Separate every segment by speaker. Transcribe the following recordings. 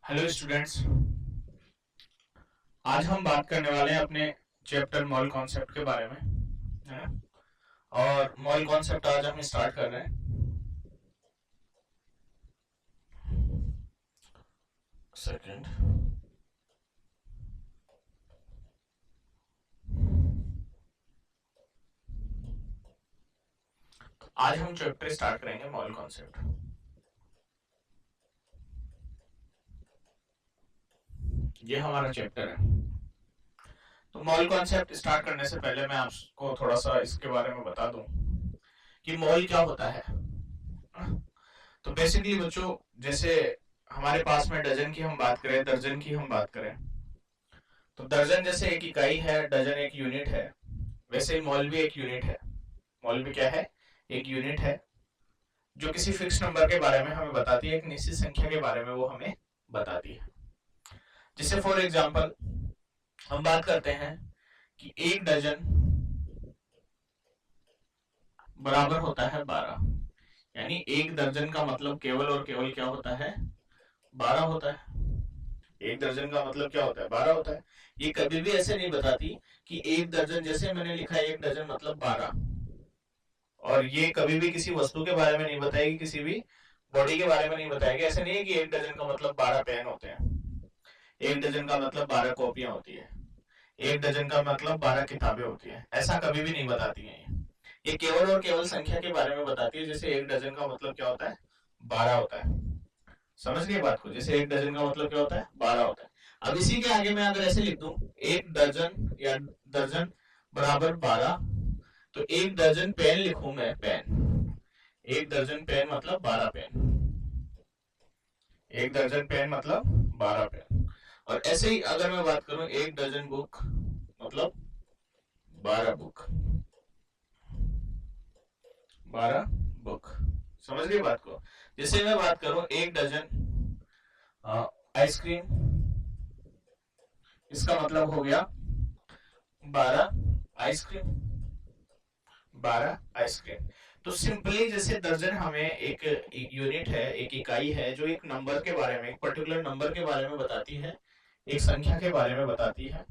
Speaker 1: Hello students. आज हम बात करने वाले हैं अपने चैप्टर मॉल कॉन्सेप्ट के बारे में, है ना। और मॉल कॉन्सेप्ट आज हम स्टार्ट कर रहे हैं। सेकंड। आज हम चैप्टर स्टार्ट करेंगे मॉल कॉन्सेप्ट। ये हमारा चैप्टर है। तो मॉल कॉन्सेप्ट स्टार्ट करने से पहले मैं आपको थोड़ा सा इसके बारे में बता दूं कि मॉल क्या होता है। तो बेसिकली बच्चों, जैसे हमारे पास में डजन की हम बात करें, दर्जन की हम बात करें, तो दर्जन जैसे एक इकाई है, डजन एक यूनिट है, वैसे ही मॉल भी एक यूनिट है। मॉल भी क्या है? एक यूनिट है जो किसी फिक्स नंबर के बारे में हमें बताती है, एक निश्चित संख्या के बारे में वो हमें बताती है। जैसे फॉर एग्जांपल हम बात करते हैं कि एक डजन बराबर होता है 12। यानी एक दर्जन का मतलब केवल और केवल क्या होता है? 12 होता है। एक दर्जन का मतलब क्या होता है? 12 होता है। ये कभी भी ऐसे नहीं बताती कि एक दर्जन, जैसे मैंने लिखा है एक डजन मतलब 12, और ये कभी भी किसी वस्तु के बारे में नहीं बताएगी, किसी भी बॉडी के बारे में नहीं बताएगी। ऐसे नहीं है कि एक डजन का मतलब 12 पेन होते हैं, एक डजन का मतलब 12 कॉपियां होती है, एक डजन का मतलब 12 किताबें होती है। ऐसा कभी भी नहीं बताती है ये केवल और केवल संख्या के बारे में बताती है। जैसे एक डजन का मतलब क्या होता है? 12 होता है। समझ गए बात को? जैसे एक डजन का मतलब क्या होता है? 12 होता है। अब इसी के आगे मैं अगर ऐसे लिख दूं, एक दर्जन या दर्जन बराबर 12, तो एक दर्जन पेन लिखूं मैं, पेन। एक दर्जन पेन मतलब 12 पेन। एक दर्जन पेन मतलब 12 पेन। और ऐसे ही अगर मैं बात करूं, एक दर्जन बुक मतलब 12 बुक। 12 बुक। समझ गए बात को? जैसे मैं बात करूं एक डजन आइसक्रीम, इसका मतलब हो गया 12 आइसक्रीम। 12 आइसक्रीम। तो सिंपली जैसे दर्जन हमें एक यूनिट है, एक इकाई है जो एक नंबर के बारे में, एक पर्टिकुलर नंबर के बारे में बताती है, एक संख्या के बारे में बताती है।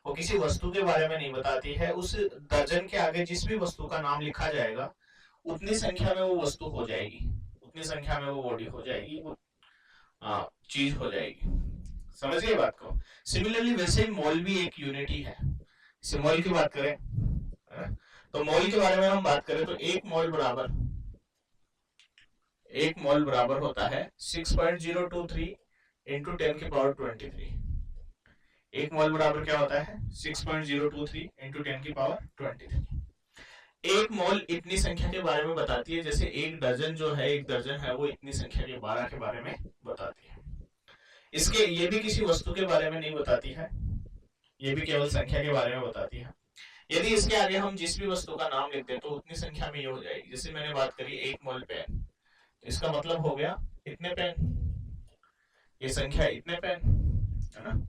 Speaker 1: वो किसी वस्तु के बारे में नहीं बताती है। उस दर्जन के आगे जिस भी वस्तु का नाम लिखा जाएगा, उतनी संख्या में वो वस्तु हो जाएगी, उतनी संख्या में वो बॉडी हो जाएगी, वो चीज हो जाएगी। समझ गए बात को? सिमिलरली वैसे ही मॉल भी एक यूनिट ही है। मॉल की बात करें, तो मॉल के बारे में हम बात करें तो एक मॉल बराबर होता है 6.023 इंटू 10 की पावर 23। एक मॉल बराबर क्या होता है? 6.023 इंटू 10 की पावर 23। एक मॉल इतनी संख्या के बारे में बताती है, जैसे एक दर्जन जो है, एक दर्जन है वो इतनी संख्या के 12 के बारे में बताती है। इसके ये भी किसी वस्तु के बारे में नहीं बताती है, ये भी केवल संख्या के बारे में बताती है। यदि इसके आगे हम जिस भी वस्तु का नाम लिखते हैं तो उतनी संख्या में ये हो जाएगी। जैसे मैंने बात करी एक मोल पेन, इसका मतलब हो गया इतने पेन, ये संख्या इतने पेन, है ना।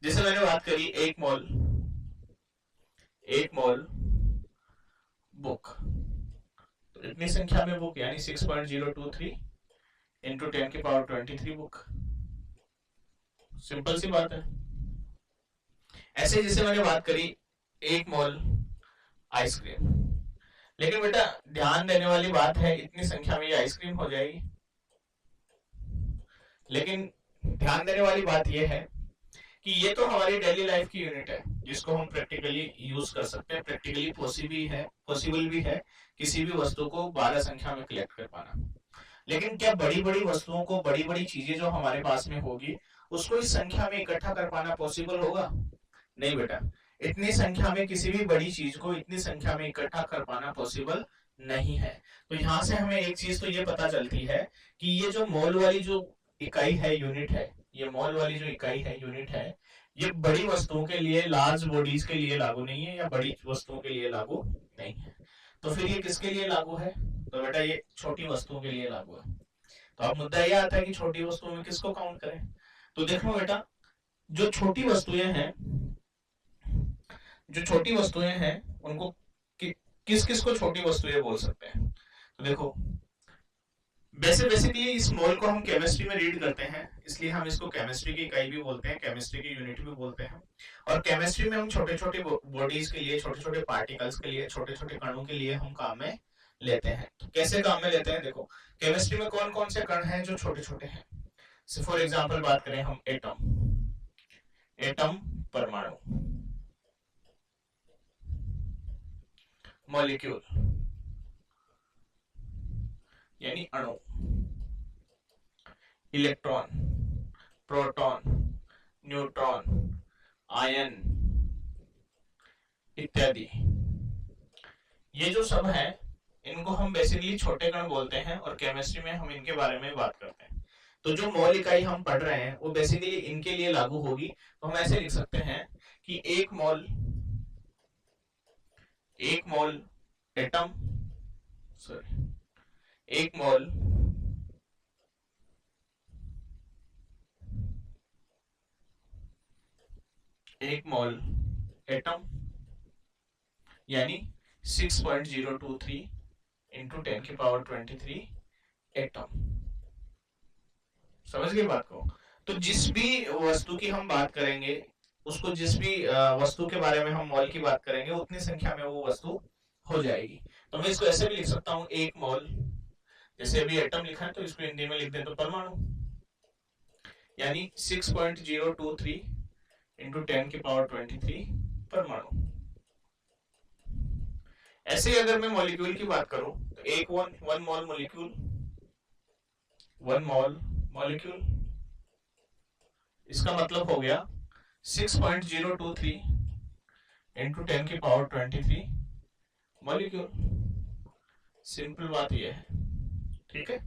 Speaker 1: जैसे मैंने बात करी एक मोल बुक, तो इतनी संख्या में बुक, यानी 6.023 इंटू 10 की पावर 23 बुक। सिंपल सी बात है। ऐसे जैसे मैंने बात करी एक मोल आइसक्रीम, लेकिन बेटा ध्यान देने वाली बात है, इतनी संख्या में ये आइसक्रीम हो जाएगी। लेकिन ध्यान देने वाली बात यह है कि ये तो हमारी डेली लाइफ की यूनिट है, जिसको हम प्रैक्टिकली यूज कर सकते हैं। प्रैक्टिकली पॉसिबल भी है किसी भी वस्तु को 12 संख्या में कलेक्ट कर पाना। लेकिन क्या बड़ी बड़ी वस्तुओं को, बड़ी बड़ी चीजें जो हमारे पास में होगी, उसको इस संख्या में इकट्ठा कर पाना पॉसिबल होगा? नहीं बेटा। इतनी संख्या में किसी भी बड़ी चीज को इतनी संख्या में इकट्ठा कर पाना पॉसिबल नहीं है। तो यहाँ से हमें एक चीज तो ये पता चलती है कि ये जो मोल वाली जो इकाई है, यूनिट है, ये मोल वाली जो इकाई है, यूनिट है, ये बड़ी वस्तुओं के लिए, लार्ज बॉडीज के लिए लागू नहीं है, या बड़ी वस्तुओं के लिए लागू नहीं है। तो फिर ये किसके लिए लागू है? तो बेटा ये छोटी वस्तुओं के लिए लागू है। तो अब मुद्दा ये आता है कि छोटी वस्तुओं में किसको काउंट करें। तो देखो बेटा, जो छोटी वस्तुएं हैं, जो छोटी वस्तुएं हैं उनको किस किस को छोटी वस्तुएं बोल सकते हैं? तो देखो, बेसिकली इस मोल को हम केमिस्ट्री में रीड करते हैं, इसलिए हम इसको केमिस्ट्री की इकाई भी बोलते हैं, केमिस्ट्री की यूनिट भी बोलते हैं। और केमिस्ट्री में हम छोटे छोटे बॉडीज के लिए, छोटे छोटे पार्टिकल्स के लिए, छोटे छोटे कणों के लिए हम काम में लेते हैं। तो कैसे काम में लेते हैं, देखो केमिस्ट्री में कौन कौन से कण हैं जो छोटे छोटे हैं। फॉर एग्जाम्पल बात करें हम एटम, एटम परमाणु, मॉलिक्यूल यानी अणु, इलेक्ट्रॉन, प्रोटॉन, न्यूट्रॉन, आयन इत्यादि, ये जो सब है इनको हम बेसिकली छोटे कण बोलते हैं और केमिस्ट्री में हम इनके बारे में बात करते हैं। तो जो मोल इकाई हम पढ़ रहे हैं वो बेसिकली इनके लिए लागू होगी। तो हम ऐसे लिख सकते हैं कि एक मोल एटम, सॉरी, एक मोल एटम यानी 6.023 इंटू 10⁻23 एटम। समझ गए बात को। तो जिस भी वस्तु की हम बात करेंगे, उसको जिस भी वस्तु के बारे में हम मोल की बात करेंगे, उतनी संख्या में वो वस्तु हो जाएगी। तो मैं इसको ऐसे भी लिख सकता हूं, एक मोल, जैसे अभी एटम लिखा है तो इसको हिंदी में लिख दें तो परमाणु, यानी 6.023 इंटू 10⁻23 परमाणु। ऐसे ही अगर मैं मॉलिक्यूल की बात करूं तो एक वन मोल मॉलिक्यूल, इसका मतलब हो गया 6.023 इंटू 10⁻23 मॉलिक्यूल। सिंपल बात यह है, ठीक है।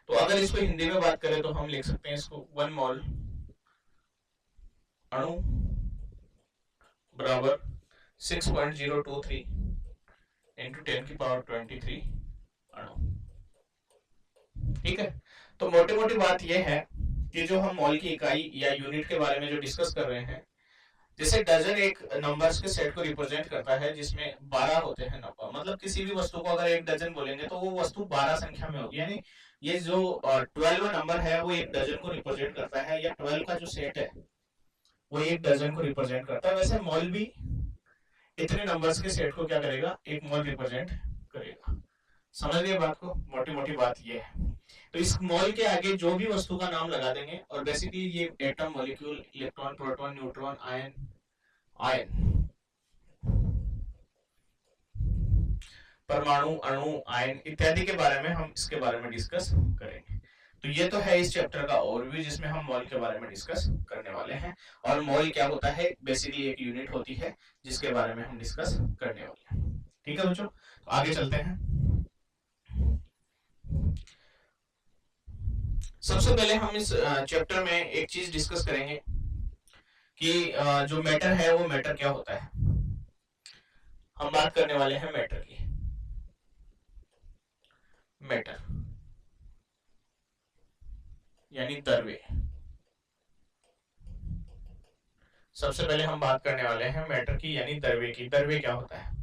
Speaker 1: तो अगर इसको हिंदी में बात करें तो हम लिख सकते हैं इसको वन मोल अणु बराबर 6.023 इंटू 10⁻23 अणु, ठीक है। तो मोटी मोटी बात यह है कि जो हम मोल की इकाई या यूनिट के बारे में जो डिस्कस कर रहे हैं, जैसे डजन एक नंबर्स के सेट को रिप्रेजेंट करता है जिसमें 12 होते हैं नंबर। मतलब किसी भी वस्तु को अगर एक डजन बोलेंगे तो वो वस्तु 12 संख्या में होगी, यानी ये जो 12 नंबर है वो एक डजन को रिप्रेजेंट करता है, या 12 का जो सेट है वो एक डजन को रिप्रेजेंट करता है। वैसे मोल भी इतने नंबर्स के सेट को क्या करेगा, एक मोल रिप्रेजेंट करेगा। समझ गए बात को, मोटी मोटी बात ये है। तो इस मोल के आगे जो भी वस्तु का नाम लगा देंगे, और बेसिकली ये atom, molecule, electron, proton, neutron, ion, परमाणु, अणु, आयन इत्यादि के बारे में हम इसके बारे में डिस्कस करेंगे। तो ये तो है इस चैप्टर का ओवरव्यू जिसमें हम मोल के बारे में डिस्कस करने वाले हैं। और मोल क्या होता है, बेसिकली एक यूनिट होती है जिसके बारे में हम डिस्कस करने वाले हैं। ठीक है बच्चों, तो आगे चलते हैं। सबसे पहले हम इस चैप्टर में एक चीज डिस्कस करेंगे कि जो मैटर है वो मैटर क्या होता है। हम बात करने वाले हैं मैटर की। मैटर यानी द्रव्य। सबसे पहले हम बात करने वाले हैं मैटर की यानी द्रव्य की। द्रव्य क्या होता है,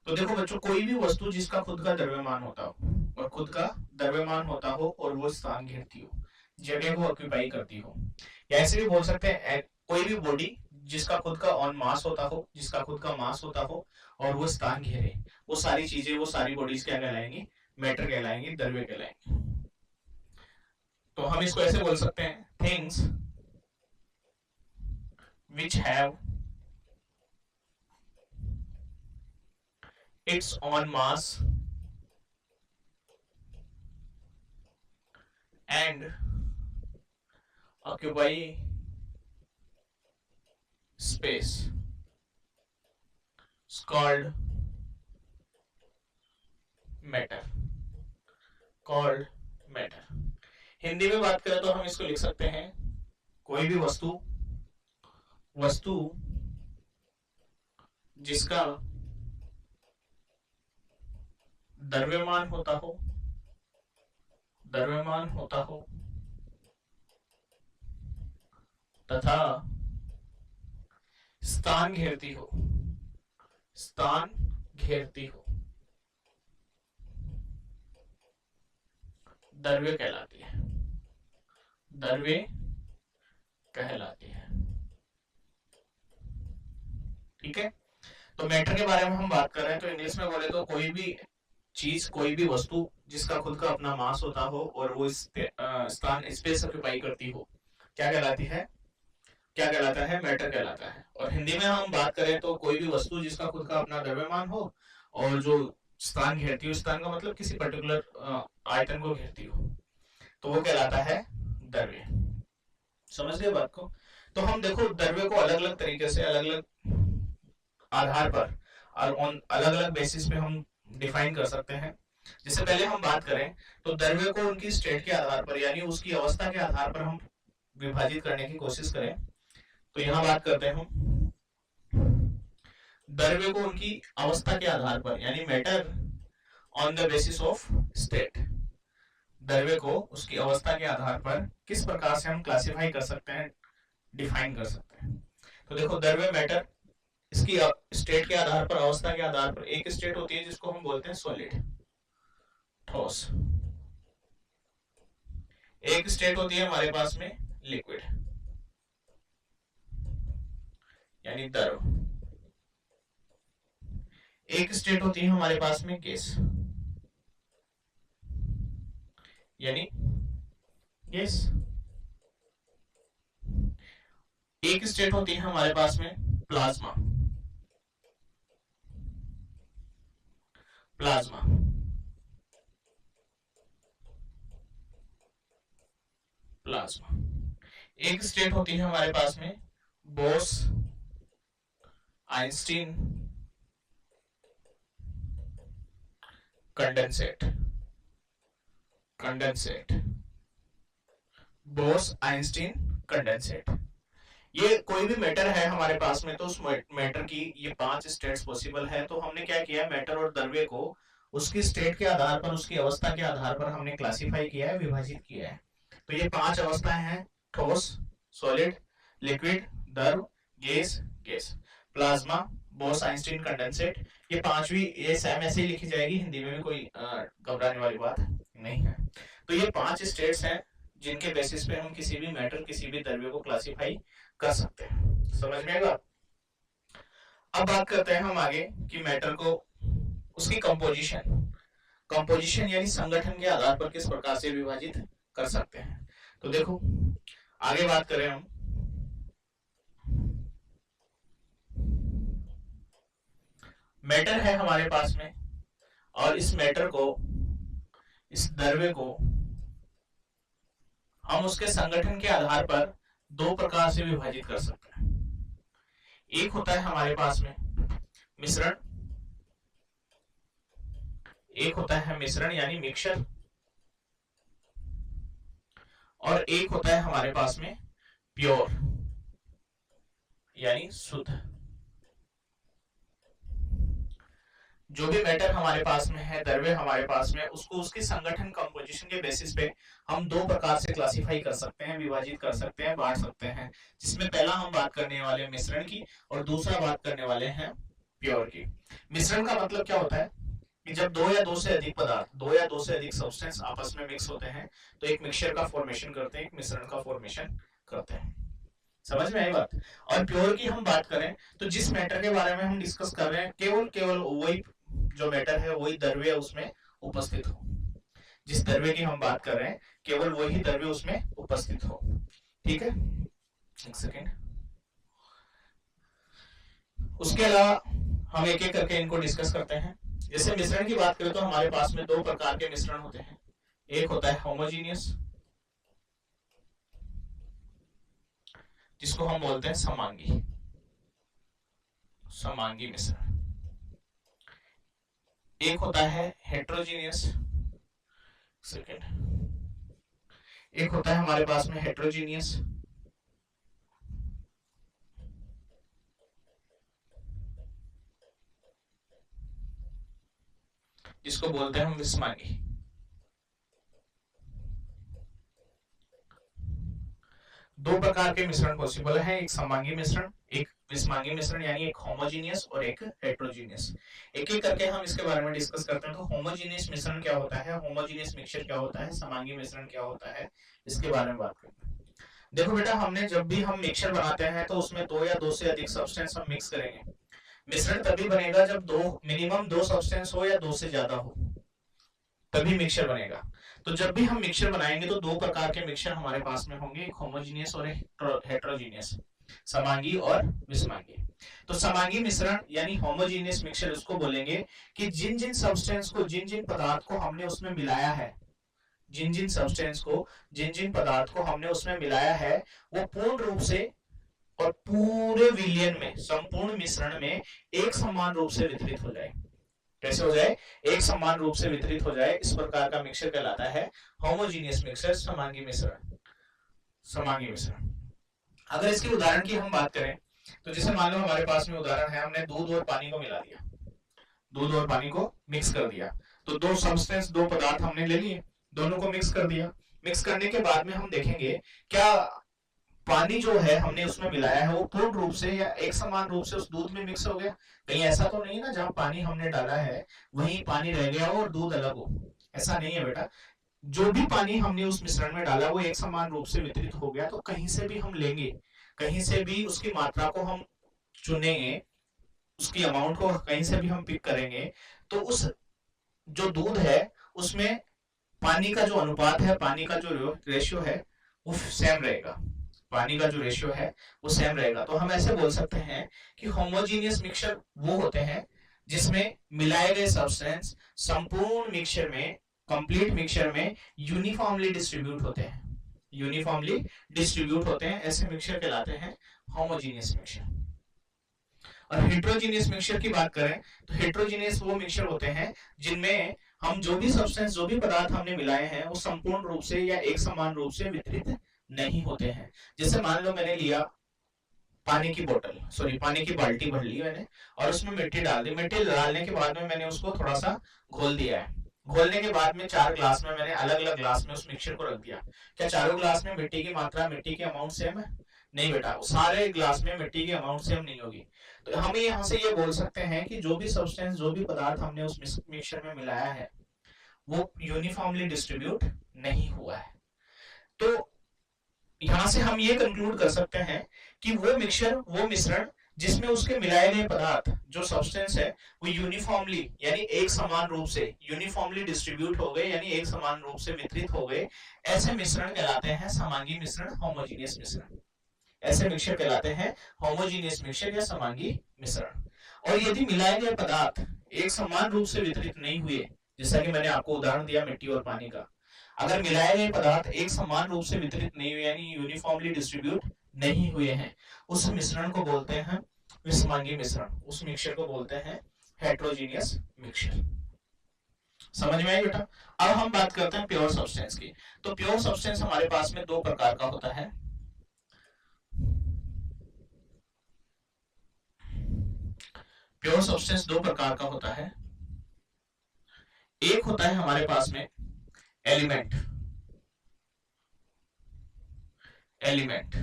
Speaker 1: तो देखो बच्चों, कोई भी वस्तु जिसका खुद का द्रव्यमान होता हो और खुद का द्रव्यमान होता हो और वो स्थान घेरती हो, जगह को ऑक्यूपाई करती हो, या ऐसे भी बोल सकते हैं कोई भी बॉडी जिसका खुद का ऑन मास होता हो, जिसका खुद का मास होता हो और वो स्थान घेरे, वो सारी चीजें, वो सारी बॉडीज क्या कहलाएंगी, मैटर कहलाएंगी, द्रव्य कहलाएंगी। तो हम इसको ऐसे बोल सकते हैं, things which have its own mass and occupy space is called matter, Hindi में बात करें तो हम इसको लिख सकते हैं, कोई भी वस्तु जिसका द्रव्यमान होता हो तथा स्थान घेरती हो, द्रव्य कहलाती है, द्रव्य कहलाती है। ठीक है, तो मैटर के बारे में हम बात कर रहे हैं, तो इंग्लिश में बोले तो कोई भी चीज, कोई भी वस्तु जिसका खुद का अपना मास होता हो और वो स्थान स्पेस ऑक्यूपाई करती हो, क्या कहलाती है, क्या कहलाता है, मैटर कहलाता है। और हिंदी में हम बात करें तो कोई भी वस्तु जिसका खुद का अपना द्रव्यमान हो और जो स्थान घेरती हो, स्थान का मतलब किसी पर्टिकुलर आयतन को घेरती हो, तो वो कहलाता है द्रव्य। समझ गए बात को। तो हम देखो द्रव्य को अलग अलग तरीके से, अलग अलग आधार पर और अलग अलग बेसिस पे हम डिफाइन कर सकते हैं। जैसे पहले हम बात करें तो द्रव्य को उनकी स्टेट के आधार पर, यानी उसकी अवस्था के आधार पर हम विभाजित करने की कोशिश करें, तो यहां बात करते हैं हम द्रव्य को उनकी अवस्था के आधार पर, यानी matter on the basis of state. द्रव्य को उसकी अवस्था के आधार पर किस प्रकार से हम क्लासिफाई कर सकते हैं, डिफाइन कर सकते हैं। तो देखो द्रव्य, मैटर, इसकी स्टेट के आधार पर, अवस्था के आधार पर, एक स्टेट होती है जिसको हम बोलते हैं सॉलिड, ठोस। एक स्टेट होती है हमारे पास में लिक्विड, यानी द्रव। एक स्टेट होती है हमारे पास में गैस, यानी गैस। एक स्टेट होती है हमारे पास में प्लाज्मा, प्लाज्मा। प्लाज्मा। एक स्टेट होती है हमारे पास में Bose Einstein condensate, condensate, Bose Einstein condensate. ये कोई भी मैटर है हमारे पास में, तो उस मैटर की ये 5 स्टेट्स पॉसिबल है। तो हमने क्या किया, मैटर और द्रव्य को उसकी स्टेट के आधार पर, उसकी अवस्था के आधार पर हमने क्लासिफाई किया है, विभाजित किया है। तो ये 5 अवस्थाएं हैं, ठोस, सॉलिड, लिक्विड, द्रव, gas, gas, plasma, Bose Einstein condensate. ये पांचवी, ये सेम ऐसे ही लिखी जाएगी, हिंदी में भी कोई घबराने वाली बात नहीं है। तो ये 5 स्टेट्स हैं जिनके बेसिस पे हम किसी भी मैटर, किसी भी द्रव्य को क्लासिफाई कर सकते हैं। समझ में आएगा। अब बात करते हैं हम आगे कि मैटर को उसकी कंपोजिशन, कंपोजिशन यानी संगठन के आधार पर किस प्रकार से विभाजित कर सकते हैं। तो देखो आगे बात करें हम, मैटर है हमारे पास में, और इस मैटर को, इस द्रव्य को हम उसके संगठन के आधार पर 2 प्रकार से विभाजित कर सकते हैं। एक होता है हमारे पास में मिश्रण, एक होता है मिश्रण यानी मिक्सचर, और एक होता है हमारे पास में प्योर यानी शुद्ध। जो भी मैटर हमारे पास में है, द्रव्य हमारे पास में, उसको उसके संगठन, कंपोजिशन के बेसिस पे हम 2 प्रकार से क्लासिफाई कर सकते हैं, विभाजित कर सकते हैं, बांट सकते हैं। जिसमें पहला हम बात करने वाले हैं मिश्रण की, और दूसरा बात करने वाले हैं प्योर की। मिश्रण का मतलब क्या होता है कि जब 2 या 2 से अधिक पदार्थ, 2 या 2 से अधिक सब्सटेंस आपस में मिक्स होते हैं तो एक मिक्सचर का फॉर्मेशन करते हैं, एक मिश्रण का फॉर्मेशन करते हैं। समझ में आई बात। और प्योर की हम बात करें तो जिस मैटर के बारे में हम डिस्कस कर रहे हैं, केवल वही जो मैटर है, वही द्रव्य उसमें उपस्थित हो। जिस द्रव्य की हम बात कर रहे हैं, केवल वही द्रव्य उसमें उपस्थित हो। ठीक है, एक सेकेंड। उसके अलावा हम एक एक करके इनको डिस्कस करते हैं। जैसे मिश्रण की बात करें तो हमारे पास में 2 प्रकार के मिश्रण होते हैं। एक होता है होमोजीनियस, जिसको हम बोलते हैं समांगी, समांगी मिश्रण। एक होता है हेट्रोजीनियस, सेकेंड, एक होता है हमारे पास में हेट्रोजीनियस, जिसको बोलते हैं हम विषमांगी। दो प्रकार के मिश्रण पॉसिबल है, एक समांगी मिश्रण, एक विषमांगी मिश्रण, यानी एक होमोजीनियस और एक हेट्रोजीनियस। एक एक करके हम इसके बारे में डिस्कस करते हैं। तो होमोजीनियस मिश्रण क्या होता है, होमोजीनियस मिक्सचर क्या होता है, समांगी मिश्रण क्या होता है, इसके बारे में बात करते हैं। देखो बेटा, हमने जब भी हम मिक्सचर बनाते हैं तो उसमें दो या दो से अधिक सब्सटेंस हम मिक्स करेंगे। मिश्रण तभी बनेगा जब मिनिमम दो सब्सटेंस हो या दो से ज्यादा हो, तभी मिक्सचर बनेगा। तो जब भी हम मिक्सचर बनाएंगे तो दो प्रकार के मिक्सचर हमारे पास में होंगे, एक होमोजीनियस और एक हेट्रोजीनियस, समांगी और विषमांगी। तो समांगी मिश्रण यानी होमोजीनियस मिक्सचर उसको बोलेंगे कि जिन जिन सब्सटेंस को, जिन जिन पदार्थ को हमने उसमें मिलाया है, जिन जिन सब्सटेंस को, जिन जिन पदार्थ को हमने उसमें मिलाया है, वो पूर्ण रूप से और पूरे विलयन में, संपूर्ण मिश्रण में एक समान रूप से वितरित हो जाए। कैसे हो जाए, एक समान रूप से वितरित हो जाए, इस प्रकार का मिक्सचर कहलाता है होमोजीनियस मिक्सचर, समांगी मिश्रण, समांगी मिश्रण। अगर इसके उदाहरण की हम बात करें तो जैसे मान लो हमारे पास में उदाहरण है, हमने दूध और पानी को मिला दिया, दूध और पानी को मिक्स कर दिया, तो दो सब्सटेंस, दो पदार्थ हमने ले लिए, दोनों को मिक्स कर दिया। मिक्स करने के बाद में हम देखेंगे क्या पानी जो है हमने उसमें मिलाया है वो पूर्ण रूप से या एक समान रूप से उस दूध में मिक्स हो गया। कहीं ऐसा तो नहीं ना जहां पानी हमने डाला है वहीं पानी रह गया हो और दूध अलग हो, ऐसा नहीं है बेटा। जो भी पानी हमने उस मिश्रण में डाला वो एक समान रूप से वितरित हो गया। तो कहीं से भी हम लेंगे, कहीं से भी उसकी मात्रा को हम चुनेंगे, उसकी अमाउंट को कहीं से भी हम पिक करेंगे, तो उस जो दूध है उसमें पानी का जो अनुपात है, पानी का जो रेशियो है वो सेम रहेगा, पानी का जो रेशियो है वो सेम रहेगा। तो हम ऐसे बोल सकते हैं कि होमोजीनियस मिक्सचर वो होते हैं जिसमें मिलाए गए सब्सटेंस संपूर्ण मिक्सचर में, कंप्लीट मिक्सचर में यूनिफॉर्मली डिस्ट्रीब्यूट होते हैं, यूनिफॉर्मली डिस्ट्रीब्यूट होते हैं, ऐसे मिक्सचर कहलाते हैं होमोजीनियस मिक्सचर। और हेट्रोजीनियस मिक्सचर की बात करें तो हेट्रोजीनियस वो मिक्सचर होते हैं जिनमें हम जो भी सब्सटेंस, जो भी पदार्थ हमने मिलाए हैं वो संपूर्ण रूप से या एक समान रूप से वितरित नहीं होते हैं। जैसे मान लो मैंने लिया पानी की बोतल, सॉरी पानी की बाल्टी भर ली मैंने और उसमें मिट्टी डाल दी, मिट्टी डालने के बाद में मैंने उसको थोड़ा सा घोल दिया है, घोलने के बाद में 4 ग्लास में मैंने अलग अलग ग्लास में उस मिक्सचर को रख दिया। क्या चारों ग्लास में मिट्टी की मात्रा, मिट्टी की अमाउंट सेम है? नहीं बेटा, सारे ग्लास में मिट्टी की अमाउंट सेम नहीं होगी। तो हम यहाँ से ये बोल सकते हैं कि जो भी सब्सटेंस, जो भी पदार्थ हमने उस मिक्सचर में मिलाया है वो यूनिफॉर्मली डिस्ट्रीब्यूट नहीं हुआ है। तो यहां से हम ये कंक्लूड कर सकते हैं कि वो मिक्सचर, वो मिश्रण जिसमें उसके मिलाए गए पदार्थ, जो सब्सटेंस है वो यूनिफॉर्मली यानी एक समान रूप से, यूनिफॉर्मली डिस्ट्रीब्यूट हो गए यानी एक समान रूप से वितरित हो गए, ऐसे मिश्रण कहलाते हैं समांगी मिश्रण, होमोजीनियस मिश्रण। ऐसे मिक्सचर कहलाते हैं होमोजीनियस मिक्सचर या समांगी मिश्रण। और यदि मिलाए गए पदार्थ एक समान रूप से वितरित नहीं हुए, जैसा कि मैंने आपको उदाहरण दिया मिट्टी और पानी का, अगर मिलाए गए पदार्थ एक समान रूप से वितरित नहीं हुए यानी यूनिफॉर्मली डिस्ट्रीब्यूट नहीं हुए हैं, उस मिश्रण को बोलते हैं विषमांगी मिश्रण, उस मिक्सचर को बोलते हैं हेट्रोजीनियस मिक्सचर। समझ में आई बेटा? अब हम बात करते हैं प्योर सब्सटेंस की। तो प्योर सब्सटेंस हमारे पास में दो प्रकार का होता है। प्योर सब्सटेंस दो प्रकार का होता है। एक होता है हमारे पास में एलिमेंट, एलिमेंट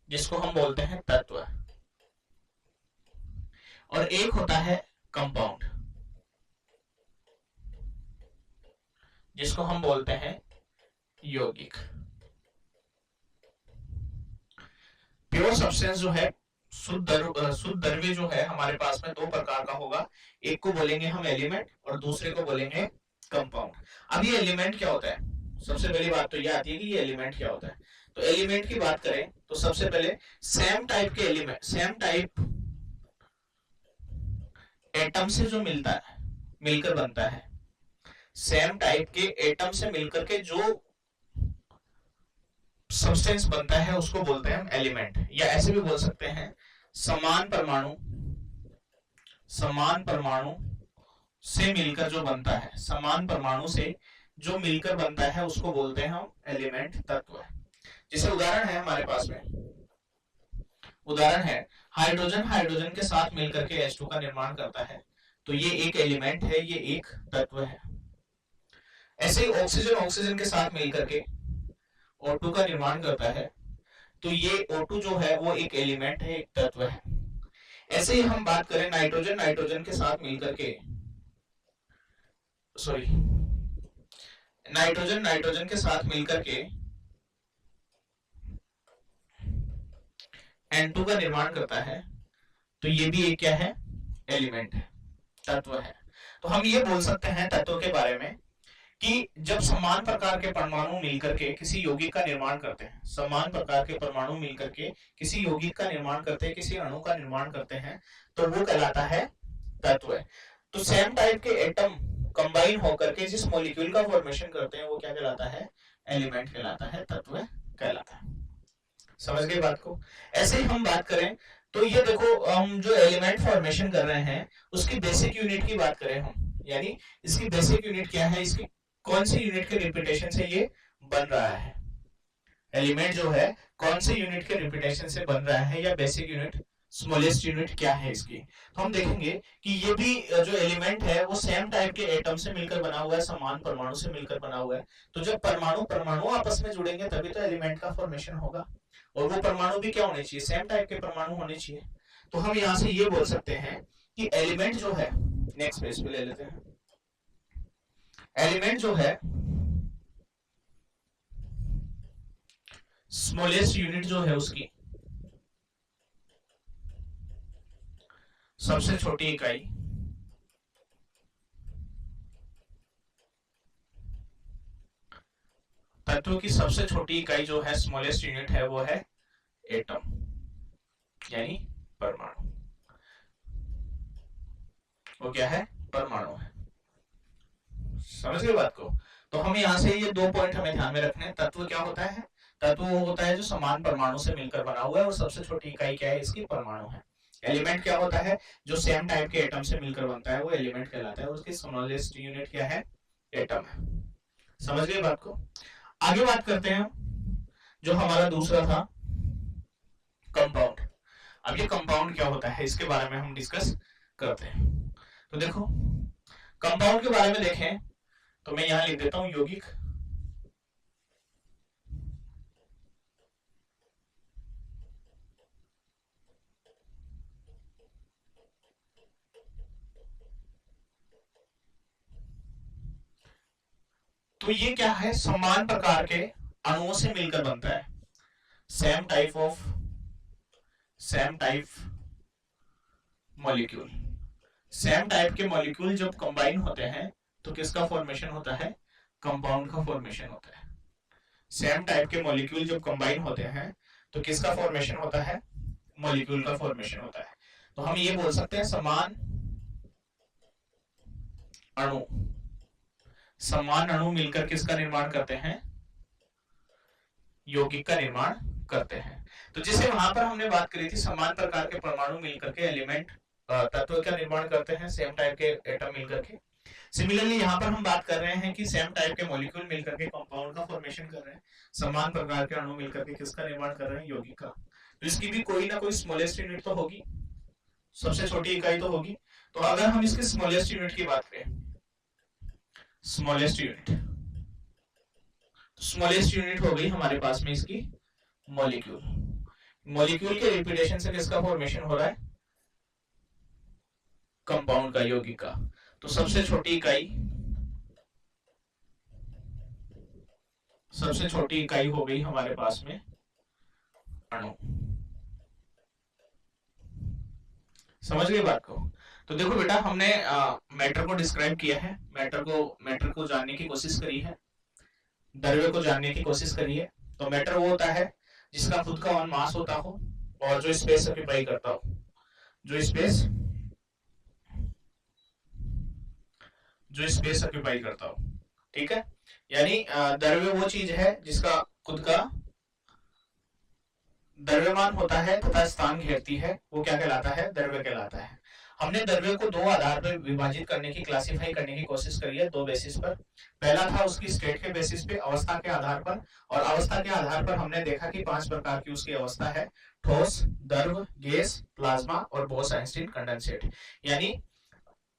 Speaker 1: जिसको हम बोलते हैं तत्व, और एक होता है कंपाउंड जिसको हम बोलते हैं यौगिक। प्योर सब्सटेंस जो है, शुद्ध द्रव्य जो है हमारे पास में दो प्रकार का होगा, एक को बोलेंगे हम एलिमेंट और दूसरे को बोलेंगे कंपाउंड। अब ये एलिमेंट क्या होता है? सबसे पहली बात तो ये आती है कि ये एलिमेंट क्या होता है। तो एलिमेंट की बात करें तो सबसे पहले सेम टाइप के एलिमेंट, सेम टाइप एटम से जो मिलता है, मिलकर बनता है, सेम टाइप के एटम से मिलकर के जो सब्सटेंस बनता है उसको बोलते हैं हम एलिमेंट। या ऐसे भी बोल सकते हैं समान परमाणु, समान परमाणु से मिलकर जो बनता है, समान परमाणु से जो मिलकर बनता है उसको बोलते हैं हम एलिमेंट, तत्व। जैसे उदाहरण है हमारे पास में, उदाहरण है हाइड्रोजन, हाइड्रोजन के साथ मिलकर के H2 का निर्माण करता है, तो ये एक एलिमेंट है, ये एक तत्व है। ऐसे ही ऑक्सीजन, ऑक्सीजन के साथ मिलकर के O2 का निर्माण करता है, तो ये O2 जो है वो एक एलिमेंट है, एक तत्व है। ऐसे ही हम बात करें नाइट्रोजन, नाइट्रोजन के साथ मिलकर के, सॉरी, नाइट्रोजन, नाइट्रोजन के साथ मिलकर के N2 का निर्माण करता है, तो ये भी एक क्या है, एलिमेंट है, तत्व है। तो हम ये बोल सकते हैं तत्व के बारे में कि जब समान प्रकार के परमाणु मिलकर के किसी यौगिक का निर्माण करते हैं, समान प्रकार के परमाणु मिलकर के किसी यौगिक का निर्माण करते हैं, किसी अणु का निर्माण करते हैं, तो वो कहलाता है तत्व। तो सेम टाइप के एटम कंबाइन होकर के जिस मॉलिक्यूल का फॉर्मेशन करते हैं वो क्या कहलाता है, एलिमेंट कहलाता है, तत्व कहलाता है। समझ गए बात को। ऐसे ही हम बात करें तो ये देखो, हम जो एलिमेंट फॉर्मेशन कर रहे हैं उसकी बेसिक यूनिट की बात करें हम, यानी इसकी बेसिक यूनिट क्या है, इसकी कौन सी यूनिट के रिपीटेशन से ये बन रहा है, एलिमेंट जो है कौन सी यूनिट के रिपीटेशन से बन रहा है, या बेसिक यूनिट, स्मॉलेस्ट यूनिट क्या है इसकी। तो हम देखेंगे कि ये भी जो एलिमेंट है वो सेम टाइप के एटम से मिलकर बना हुआ है, समान परमाणु से मिलकर बना हुआ है। तो जब परमाणु परमाणु आपस में जुड़ेंगे तभी तो एलिमेंट का फॉर्मेशन होगा, और वो परमाणु भी क्या होने चाहिए, सेम टाइप के परमाणु होने चाहिए। तो हम यहाँ से ये बोल सकते हैं कि एलिमेंट जो है, नेक्स्ट पेज पे ले लेते हैं, एलिमेंट जो है स्मॉलेस्ट यूनिट जो है उसकी सबसे छोटी इकाई तत्व की सबसे छोटी इकाई जो है, स्मॉलेस्ट यूनिट है, वो है एटम, यानी परमाणु। वो क्या है, परमाणु है। समझ गए बात को। तो हम यहाँ से ये दो पॉइंट हमें ध्यान में रखने हैं। तत्व क्या होता है, तत्व वो होता है जो समान परमाणु से मिलकर बना हुआ है, और सबसे छोटी इकाई क्या है, इसकी परमाणु है। एलिमेंट क्या होता है, जो सेम टाइप के एटम से मिलकर बनता है, वो एलिमेंट कहलाता है, उसकी स्मॉलेस्ट यूनिट क्या है, एटम है। समझ गए बात को। आगे बात करते हैं जो हमारा दूसरा था, कंपाउंड। अब ये कंपाउंड क्या होता है इसके बारे में हम डिस्कस करते हैं। तो देखो, कंपाउंड के बारे में देखें तो मैं यहां लिख देता हूं यौगिक, तो ये क्या है, समान प्रकार के अणुओं से मिलकर बनता है, same type molecule. Same type के मॉलिक्यूल जब कंबाइन होते हैं तो किसका फॉर्मेशन होता है, कंपाउंड का फॉर्मेशन होता है। सेम टाइप के मॉलिक्यूल जब कंबाइन होते हैं तो किसका फॉर्मेशन होता है, मॉलिक्यूल का फॉर्मेशन होता है। तो हम ये बोल सकते हैं समान अणु मिलकर किसका निर्माण करते हैं, यौगिक का निर्माण करते हैं। तो जिसे वहां पर हमने बात करी थी, समान प्रकार के परमाणु मिलकर के एलिमेंट, तत्व का निर्माण करते हैं, सेम टाइप के एटम मिलकर के। सिमिलरली यहाँ पर हम बात कर रहे हैं कि सेम टाइप के मॉलिक्यूल मिलकर के कंपाउंड का फॉर्मेशन कर रहे हैं, समान प्रकार के अणु मिलकर के किसका निर्माण कर रहे हैं, यौगिक का। तो इसकी भी कोई ना कोई स्मॉलेस्ट यूनिट तो होगी, सबसे छोटी इकाई तो होगी। तो अगर हम इसकी स्मॉलेस्ट यूनिट की बात करें, स्मॉलेस्ट यूनिट हो गई हमारे पास में इसकी मॉलिक्यूल। मॉलिक्यूल के रिपीटेशन से किसका फॉर्मेशन हो रहा है, कंपाउंड का, यौगिक का। तो सबसे छोटी इकाई हो गई हमारे पास में अणु। समझ गए बात को। तो देखो बेटा, हमने मैटर को डिस्क्राइब किया है, मैटर को जानने की कोशिश करी है, द्रव्य को जानने की कोशिश करी है। तो मैटर वो होता है जिसका खुद का ऑन मास होता हो और जो स्पेस ऑक्यूपाई करता हो, जो स्पेस ऑक्यूपाई करता हो, ठीक है। यानी द्रव्य वो चीज है जिसका खुद का द्रव्यमान होता है तथा स्थान घेरती है, वो क्या कहलाता है, द्रव्य कहलाता है। हमने द्रव्य को दो आधार पर विभाजित करने की, क्लासिफाई करने की कोशिश करी है, दो बेसिस पर। पहला था उसकी स्टेट के बेसिस पे, अवस्था के आधार पर। और अवस्था के आधार पर हमने देखा कि 5 प्रकार की उसकी अवस्था है, ठोस, द्रव, गैस, प्लाज्मा और बोस-आइंस्टीन कंडेंसेट। यानी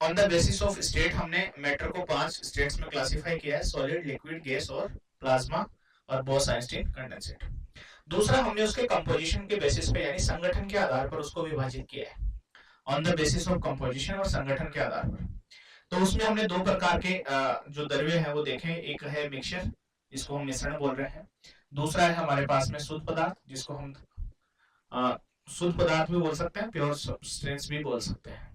Speaker 1: on the basis of state हमने मैटर को 5 स्टेट्स में क्लासिफाई किया है, सॉलिड, लिक्विड, गैस और प्लाज्मा। और बोस-आइंस्टीन कंडेंसेट। दूसरा, हमने उसके कंपोजिशन के बेसिस पे यानी संगठन के आधार पर उसको विभाजित किया है, on the basis of composition, और संगठन के आधार पर। तो उसमें हमने दो प्रकार के जो द्रव्य है वो देखे। एक है मिक्सचर, जिसको हम मिश्रण बोल रहे हैं। दूसरा है हमारे पास में शुद्ध पदार्थ, जिसको हम शुद्ध पदार्थ भी बोल सकते हैं, प्योर सब्सटेंस भी बोल सकते हैं।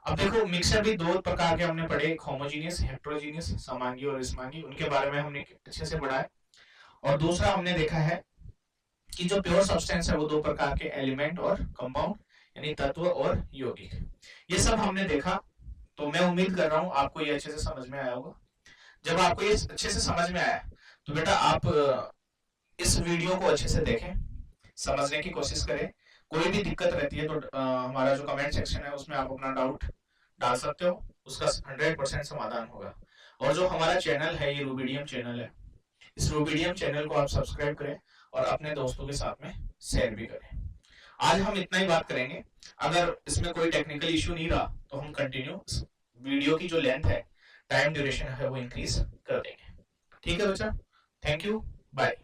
Speaker 1: अब देखो, मिक्सचर भी दो प्रकार के हमने पढ़े, एक होमोजीनियस, हेट्रोजीनियस, समांगी और विषमांगी, उनके बारे में हमने अच्छे से पढ़ा है। और दूसरा हमने देखा है कि जो प्योर सब्सटेंस है वो दो प्रकार के, एलिमेंट और कंपाउंड, यानी तत्व और यौगिक। ये सब हमने देखा। तो मैं उम्मीद कर रहा हूं आपको ये अच्छे से समझ में आया होगा। जब आपको ये अच्छे से समझ में आया तो बेटा आप इस वीडियो को अच्छे से देखें, समझने की कोशिश करें। कोई भी दिक्कत रहती है तो हमारा जो कमेंट सेक्शन है उसमें आप अपना डाउट डाल सकते हो, उसका 100% समाधान होगा। और जो हमारा चैनल है, ये रूबीडियम चैनल है, इस रूबीडियम चैनल को आप सब्सक्राइब करें और अपने दोस्तों के साथ में शेयर भी करें। आज हम इतना ही बात करेंगे। अगर इसमें कोई टेक्निकल इश्यू नहीं रहा तो हम कंटिन्यू वीडियो की जो लेंथ है, टाइम ड्यूरेशन है, वो इंक्रीज कर देंगे। ठीक है बच्चा, थैंक यू, बाय।